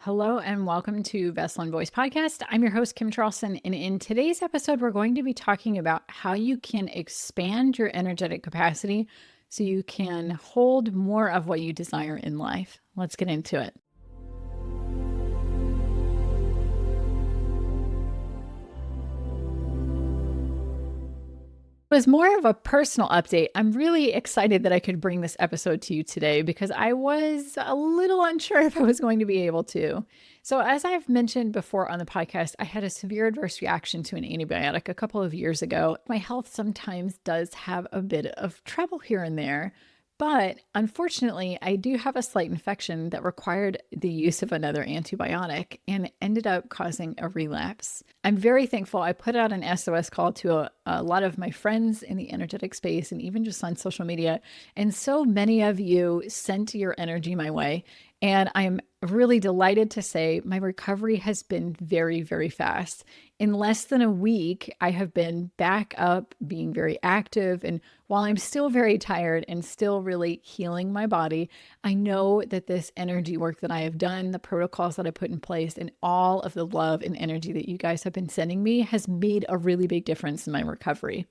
Hello and welcome to Vessel and Voice Podcast. I'm your host, Kim Charlson, and in today's episode, we're going to be talking about how you can expand your energetic capacity so you can hold more of what you desire in life. Let's get into it. It was more of a personal update. I'm really excited that I could bring this episode to you today because I was a little unsure if I was going to be able to. So, as I've mentioned before on the podcast, I had a severe adverse reaction to an antibiotic a couple of years ago. My health sometimes does have a bit of trouble here and there. But unfortunately, I do have a slight infection that required the use of another antibiotic and ended up causing a relapse. I'm very thankful. I put out an SOS call to a lot of my friends in the energetic space and even just on social media. And so many of you sent your energy my way. And I'm really delighted to say my recovery has been very, very fast. In less than a week, I have been back up, being very active. And while I'm still very tired and still really healing my body, I know that this energy work that I have done, the protocols that I put in place, and all of the love and energy that you guys have been sending me has made a really big difference in my recovery.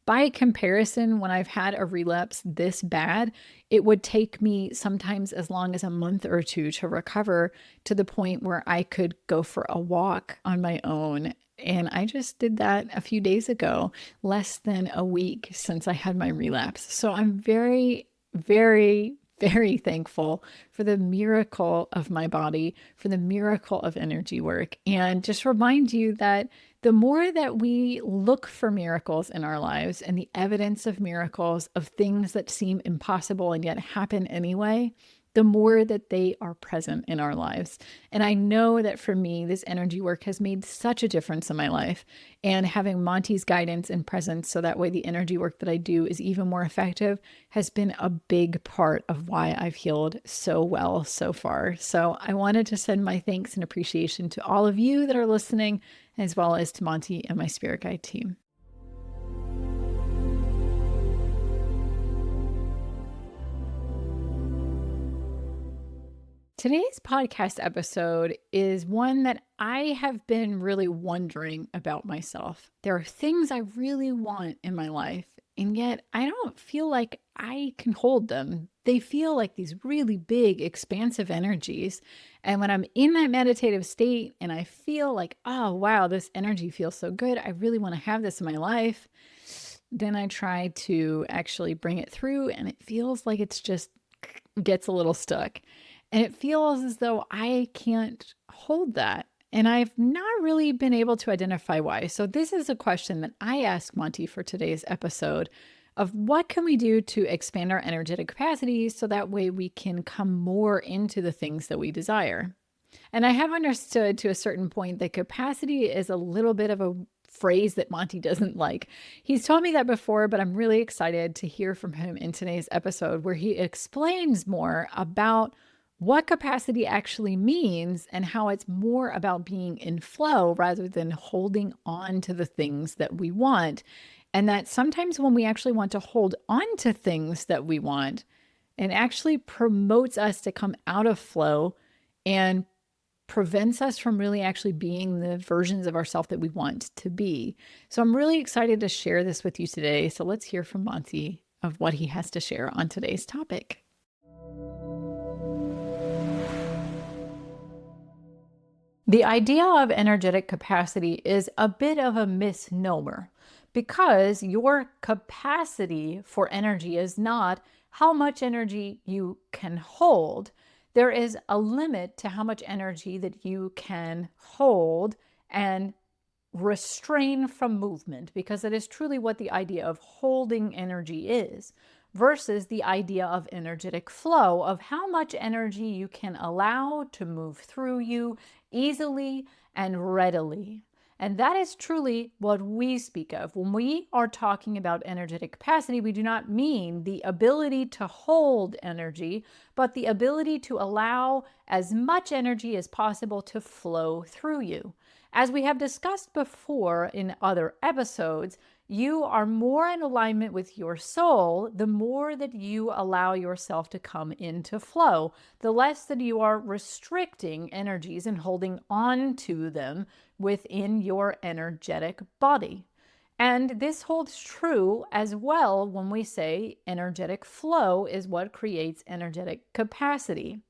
By comparison, when I've had a relapse this bad, it would take me sometimes as long as a month or two to recover to the point where I could go for a walk on my own. And I just did that a few days ago, less than a week since I had my relapse. So I'm very, very, very thankful for the miracle of my body, for the miracle of energy work. And just remind you that the more that we look for miracles in our lives and the evidence of miracles, of things that seem impossible and yet happen anyway, the more that they are present in our lives. And I know that for me, this energy work has made such a difference in my life. And having Monty's guidance and presence so that way the energy work that I do is even more effective has been a big part of why I've healed so well so far. So I wanted to send my thanks and appreciation to all of you that are listening, as well as to Monty and my spirit guide team. Today's podcast episode is one that I have been really wondering about myself. There are things I really want in my life, and yet I don't feel like I can hold them. They feel like these really big, expansive energies. And when I'm in that meditative state and I feel like, oh, wow, this energy feels so good, I really want to have this in my life, then I try to actually bring it through, and it feels like it's just gets a little stuck. And it feels as though I can't hold that. And I've not really been able to identify why. So this is a question that I asked Monty for today's episode of what can we do to expand our energetic capacity so that way we can come more into the things that we desire. And I have understood to a certain point that capacity is a little bit of a phrase that Monty doesn't like. He's told me that before, but I'm really excited to hear from him in today's episode where he explains more about what capacity actually means and how it's more about being in flow rather than holding on to the things that we want. And that sometimes when we actually want to hold on to things that we want, it actually promotes us to come out of flow and prevents us from really actually being the versions of ourselves that we want to be. So I'm really excited to share this with you today. So let's hear from Monty of what he has to share on today's topic. The idea of energetic capacity is a bit of a misnomer because your capacity for energy is not how much energy you can hold. There is a limit to how much energy that you can hold and restrain from movement, because that is truly what the idea of holding energy is, versus the idea of energetic flow, of how much energy you can allow to move through you easily and readily. And that is truly what we speak of. When we are talking about energetic capacity, we do not mean the ability to hold energy, but the ability to allow as much energy as possible to flow through you. As we have discussed before in other episodes, You are more in alignment with your soul the more that you allow yourself to come into flow, the less that you are restricting energies and holding on to them within your energetic body. And this holds true as well when we say energetic flow is what creates energetic capacity.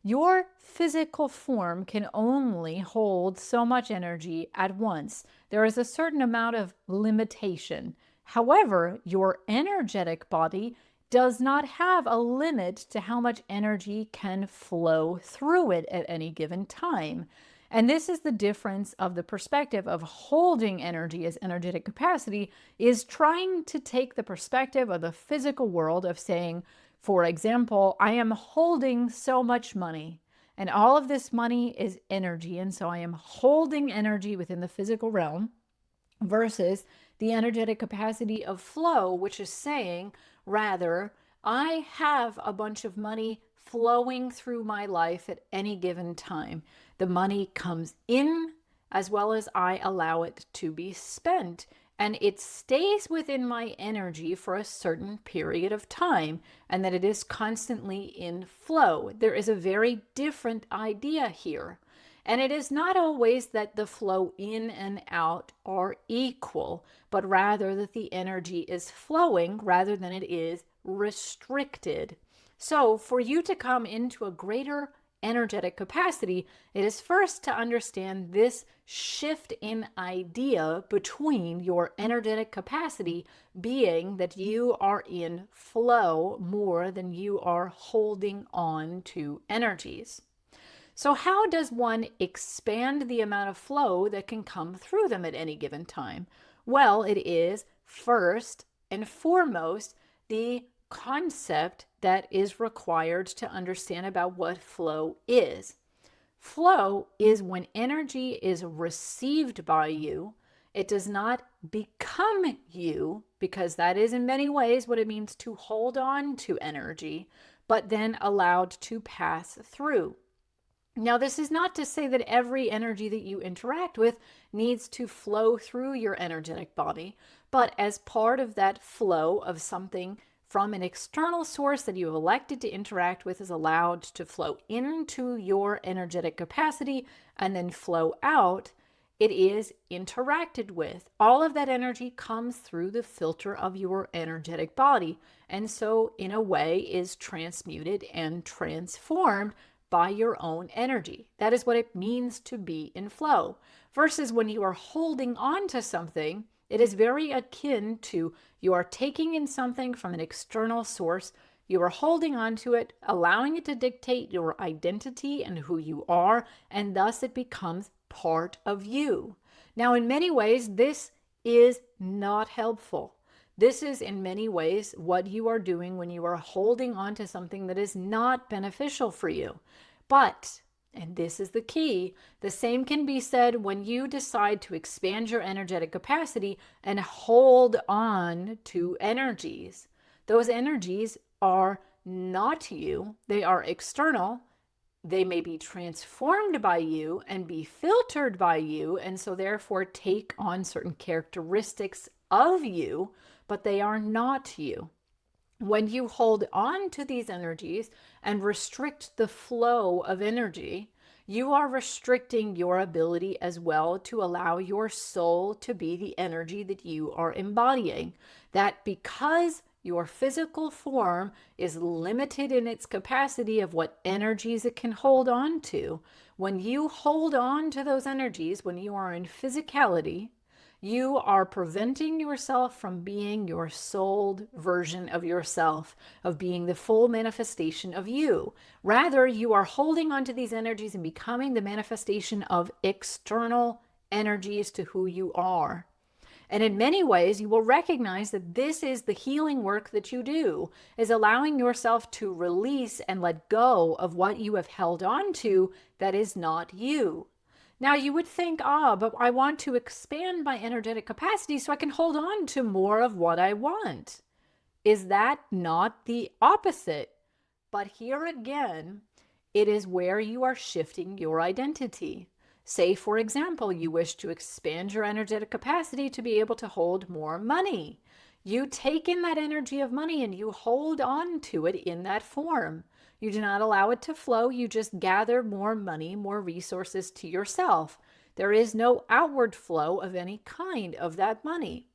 Your physical form can only hold so much energy at once. There is a certain amount of limitation. However, your energetic body does not have a limit to how much energy can flow through it at any given time. And this is the difference of the perspective of holding energy as energetic capacity, is trying to take the perspective of the physical world of saying, for example, I am holding so much money, and all of this money is energy, and so I am holding energy within the physical realm, versus the energetic capacity of flow, which is saying, rather, I have a bunch of money flowing through my life at any given time. The money comes in as well as I allow it to be spent, and it stays within my energy for a certain period of time, and that it is constantly in flow. There is a very different idea here. And it is not always that the flow in and out are equal, but rather that the energy is flowing rather than it is restricted. So for you to come into a greater energetic capacity, it is first to understand this shift in idea between your energetic capacity being that you are in flow more than you are holding on to energies. So how does one expand the amount of flow that can come through them at any given time? Well, it is first and foremost the concept that is required to understand about what flow is. Flow is when energy is received by you. It does not become you, because that is in many ways what it means to hold on to energy, but then allowed to pass through. Now, this is not to say that every energy that you interact with needs to flow through your energetic body, but as part of that flow of something from an external source that you have elected to interact with is allowed to flow into your energetic capacity and then flow out, it is interacted with. All of that energy comes through the filter of your energetic body, and so in a way is transmuted and transformed by your own energy. That is what it means to be in flow. Versus when you are holding on to something, it is very akin to you are taking in something from an external source, you are holding on to it, allowing it to dictate your identity and who you are, and thus it becomes part of you. Now, in many ways, this is not helpful. This is in many ways what you are doing when you are holding on to something that is not beneficial for you. But, and this is the key, the same can be said when you decide to expand your energetic capacity and hold on to energies. Those energies are not you, they are external. They may be transformed by you and be filtered by you, and so therefore take on certain characteristics of you, but they are not you. When you hold on to these energies and restrict the flow of energy, you are restricting your ability as well to allow your soul to be the energy that you are embodying. That because your physical form is limited in its capacity of what energies it can hold on to, when you hold on to those energies, when you are in physicality, you are preventing yourself from being your souled version of yourself, of being the full manifestation of you. Rather, you are holding on to these energies and becoming the manifestation of external energies to who you are. And in many ways, you will recognize that this is the healing work that you do, is allowing yourself to release and let go of what you have held on to that is not you. Now you would think, but I want to expand my energetic capacity so I can hold on to more of what I want. Is that not the opposite? But here again, it is where you are shifting your identity. Say, for example, you wish to expand your energetic capacity to be able to hold more money. You take in that energy of money and you hold on to it in that form. You do not allow it to flow. You just gather more money, more resources to yourself. There is no outward flow of any kind of that money.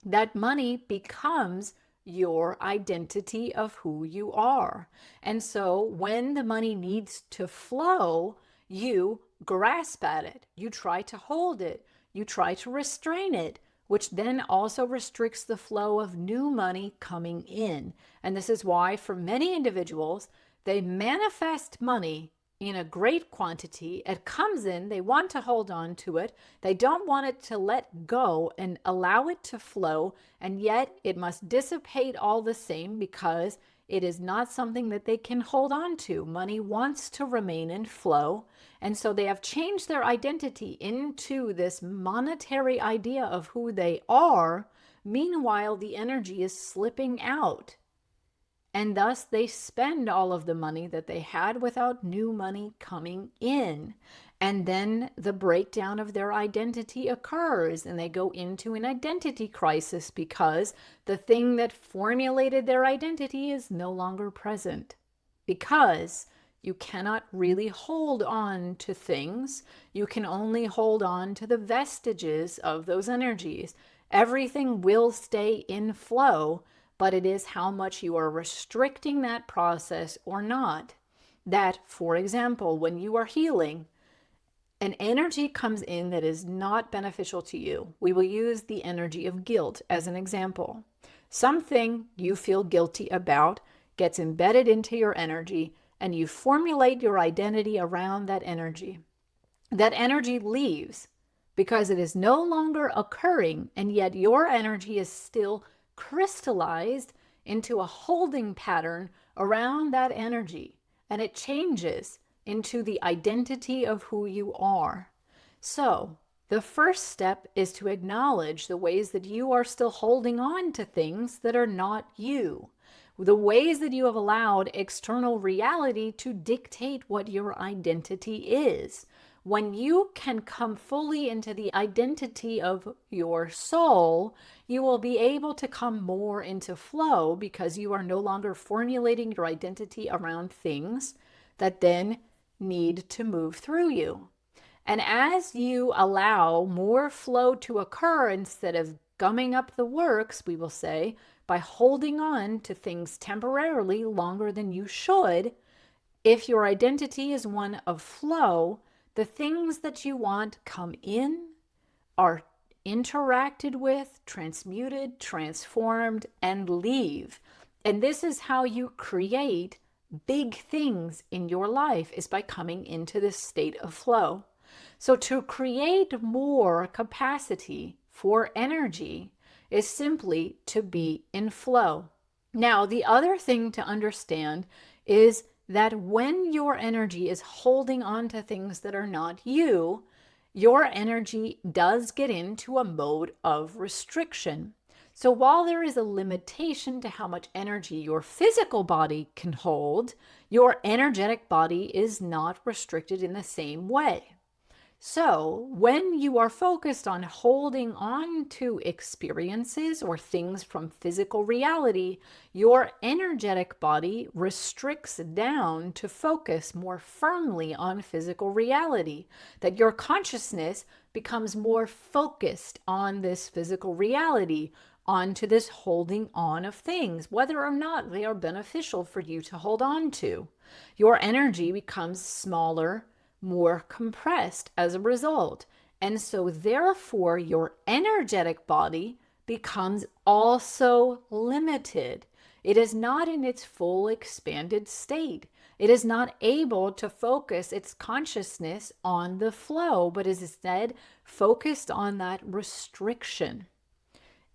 That money becomes your identity of who you are. And so when the money needs to flow, you grasp at it, you try to hold it, you try to restrain it, which then also restricts the flow of new money coming in. And this is why for many individuals, they manifest money in a great quantity. It comes in, they want to hold on to it. They don't want it to let go and allow it to flow. And yet it must dissipate all the same because it is not something that they can hold on to. Money wants to remain in flow. And so they have changed their identity into this monetary idea of who they are. Meanwhile, the energy is slipping out. And thus they spend all of the money that they had without new money coming in. And then the breakdown of their identity occurs and they go into an identity crisis because the thing that formulated their identity is no longer present. Because you cannot really hold on to things. You can only hold on to the vestiges of those energies. Everything will stay in flow, but it is how much you are restricting that process or not. That, for example, when you are healing, an energy comes in that is not beneficial to you. We will use the energy of guilt as an example. Something you feel guilty about gets embedded into your energy, and you formulate your identity around that energy. That energy leaves because it is no longer occurring, and yet your energy is still crystallized into a holding pattern around that energy, and it changes into the identity of who you are. So the first step is to acknowledge the ways that you are still holding on to things that are not you, the ways that you have allowed external reality to dictate what your identity is. When you can come fully into the identity of your soul, you will be able to come more into flow because you are no longer formulating your identity around things that then need to move through you. And as you allow more flow to occur instead of gumming up the works, we will say, by holding on to things temporarily longer than you should, if your identity is one of flow, the things that you want come in, are interacted with, transmuted, transformed, and leave. And this is how you create big things in your life, is by coming into this state of flow. So to create more capacity for energy is simply to be in flow. Now, the other thing to understand is that when your energy is holding on to things that are not you, your energy does get into a mode of restriction. So while there is a limitation to how much energy your physical body can hold, your energetic body is not restricted in the same way. So when you are focused on holding on to experiences or things from physical reality, your energetic body restricts down to focus more firmly on physical reality, that your consciousness becomes more focused on this physical reality, onto this holding on of things, whether or not they are beneficial for you to hold on to. Your energy becomes smaller, more compressed as a result. And so therefore your energetic body becomes also limited. It is not in its full expanded state. It is not able to focus its consciousness on the flow, but is instead focused on that restriction.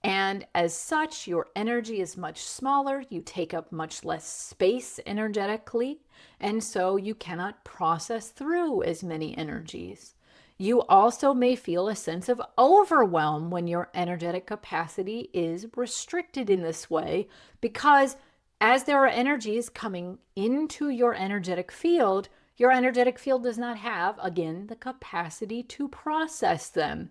And as such, your energy is much smaller, you take up much less space energetically, and so you cannot process through as many energies. You also may feel a sense of overwhelm when your energetic capacity is restricted in this way, because as there are energies coming into your energetic field, your energetic field does not have, again, the capacity to process them.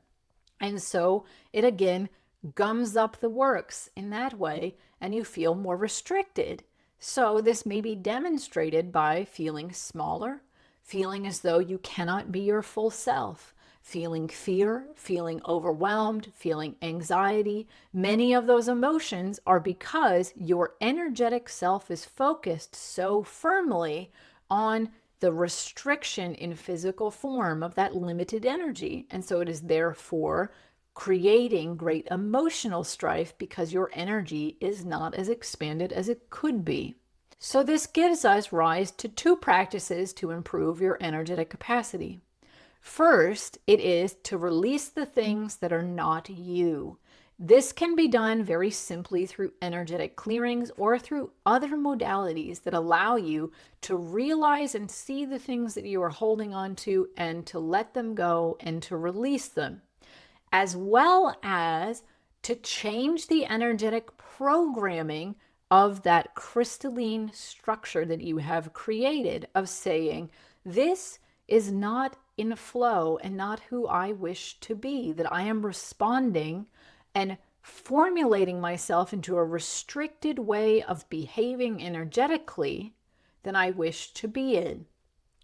And so it again gums up the works in that way, and you feel more restricted. So this may be demonstrated by feeling smaller, feeling as though you cannot be your full self, feeling fear, feeling overwhelmed, feeling anxiety. Many of those emotions are because your energetic self is focused so firmly on the restriction in physical form of that limited energy. And so it is therefore creating great emotional strife because your energy is not as expanded as it could be. So this gives us rise to two practices to improve your energetic capacity. First, it is to release the things that are not you. This can be done very simply through energetic clearings or through other modalities that allow you to realize and see the things that you are holding on to and to let them go and to release them, as well as to change the energetic programming of that crystalline structure that you have created of saying, this is not in flow and not who I wish to be, that I am responding and formulating myself into a restricted way of behaving energetically than I wish to be in.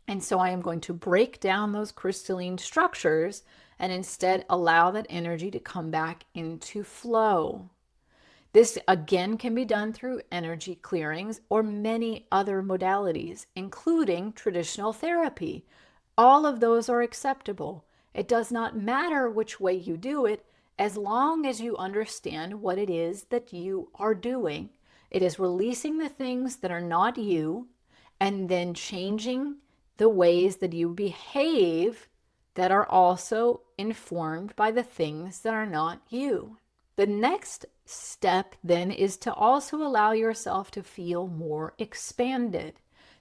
And so I am going to break down those crystalline structures and instead allow that energy to come back into flow. This again can be done through energy clearings or many other modalities, including traditional therapy. All of those are acceptable. It does not matter which way you do it, as long as you understand what it is that you are doing. It is releasing the things that are not you and then changing the ways that you behave that are also informed by the things that are not you. The next step then is to also allow yourself to feel more expanded.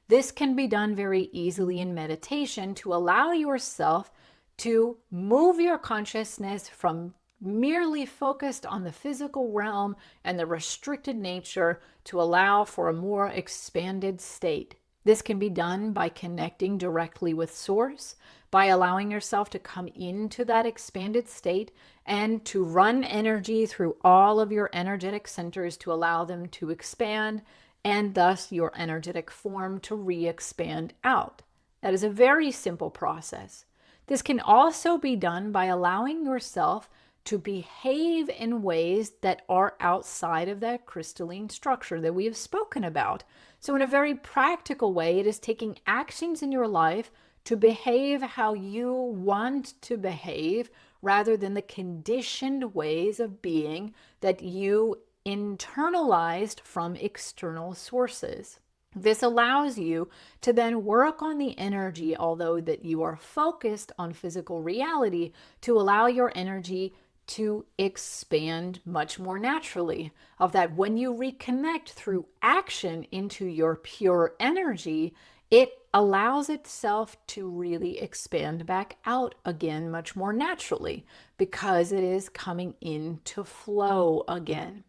This can be done very easily in meditation to allow yourself to move your consciousness from merely focused on the physical realm and the restricted nature to allow for a more expanded state. This can be done by connecting directly with Source, by allowing yourself to come into that expanded state and to run energy through all of your energetic centers to allow them to expand and thus your energetic form to re-expand out. That is a very simple process. This can also be done by allowing yourself to behave in ways that are outside of that crystalline structure that we have spoken about. So in a very practical way, it is taking actions in your life to behave how you want to behave rather than the conditioned ways of being that you internalized from external sources. This allows you to then work on the energy, although that you are focused on physical reality, to allow your energy to expand much more naturally. Of that, when you reconnect through action into your pure energy, it allows itself to really expand back out again much more naturally because it is coming into flow again.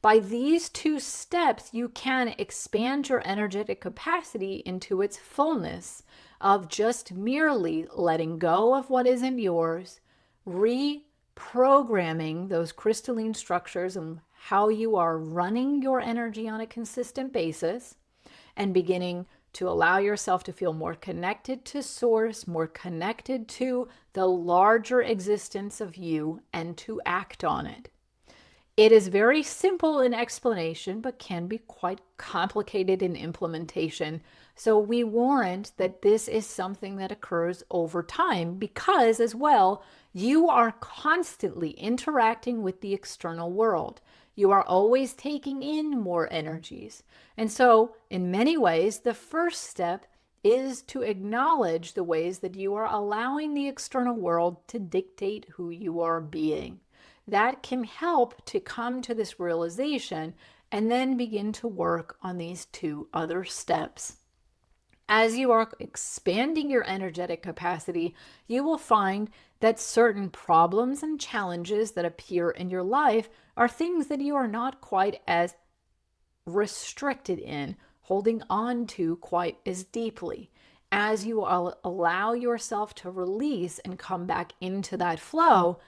By these two steps, you can expand your energetic capacity into its fullness of just merely letting go of what isn't yours, reprogramming those crystalline structures and how you are running your energy on a consistent basis, and beginning to allow yourself to feel more connected to Source, more connected to the larger existence of you, and to act on it. It is very simple in explanation, but can be quite complicated in implementation. So we warrant that this is something that occurs over time because, as well, you are constantly interacting with the external world. You are always taking in more energies. And so, in many ways, the first step is to acknowledge the ways that you are allowing the external world to dictate who you are being. That can help to come to this realization and then begin to work on these two other steps. As you are expanding your energetic capacity, you will find that certain problems and challenges that appear in your life are things that you are not quite as restricted in, holding on to quite as deeply. as you allow yourself to release and come back into that flow,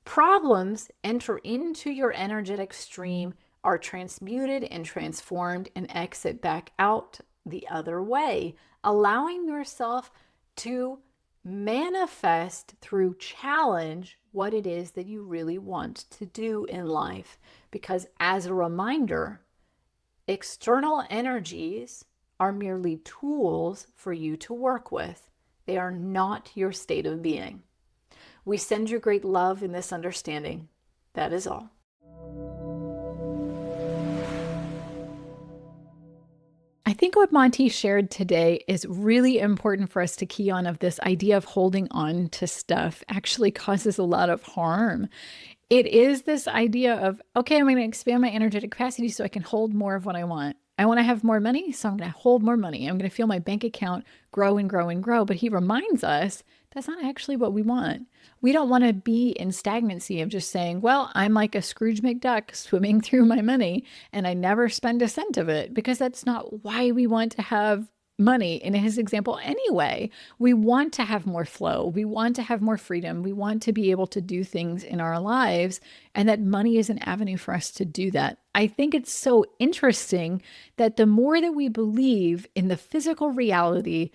problems enter into your energetic stream, are transmuted and transformed, and exit back out the other way, allowing yourself to manifest through challenge what it is that you really want to do in life. Because, as a reminder, external energies are merely tools for you to work with. They are not your state of being. We send you great love in this understanding. That is all. I think what Monty shared today is really important for us to key on, of this idea of holding on to stuff actually causes a lot of harm. It is this idea of, okay, I'm going to expand my energetic capacity so I can hold more of what I want. I want to have more money, so I'm going to hold more money. I'm going to feel my bank account grow and grow and grow. But he reminds us that's not actually what we want. We don't want to be in stagnancy of just saying, well, I'm like a Scrooge McDuck swimming through my money and I never spend a cent of it, because that's not why we want to have money in his example anyway. We want to have more flow. We want to have more freedom. We want to be able to do things in our lives, and that money is an avenue for us to do that. I think it's so interesting that the more that we believe in the physical reality,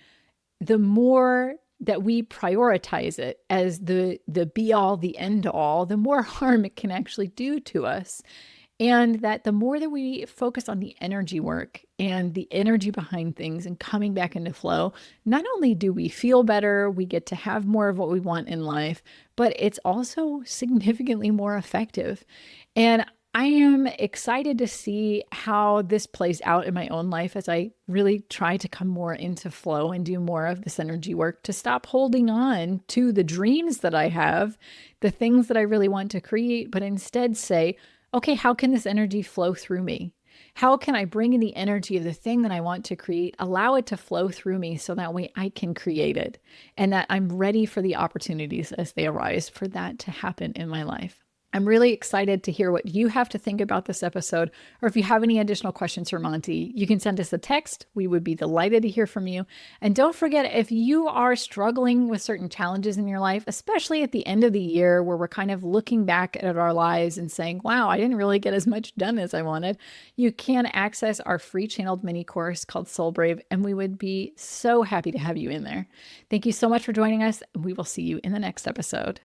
the more that we prioritize it as the be all, the end all, the more harm it can actually do to us. And that the more that we focus on the energy work and the energy behind things and coming back into flow, not only do we feel better, we get to have more of what we want in life, but it's also significantly more effective. And I am excited to see how this plays out in my own life as I really try to come more into flow and do more of this energy work, to stop holding on to the dreams that I have, the things that I really want to create, but instead say, okay, how can this energy flow through me? How can I bring in the energy of the thing that I want to create, allow it to flow through me so that way I can create it, and that I'm ready for the opportunities as they arise for that to happen in my life. I'm really excited to hear what you have to think about this episode, or if you have any additional questions for Monty, you can send us a text. We would be delighted to hear from you. And don't forget, if you are struggling with certain challenges in your life, especially at the end of the year where we're kind of looking back at our lives and saying, wow, I didn't really get as much done as I wanted, you can access our free channeled mini course called Soul Brave, and we would be so happy to have you in there. Thank you so much for joining us. We will see you in the next episode.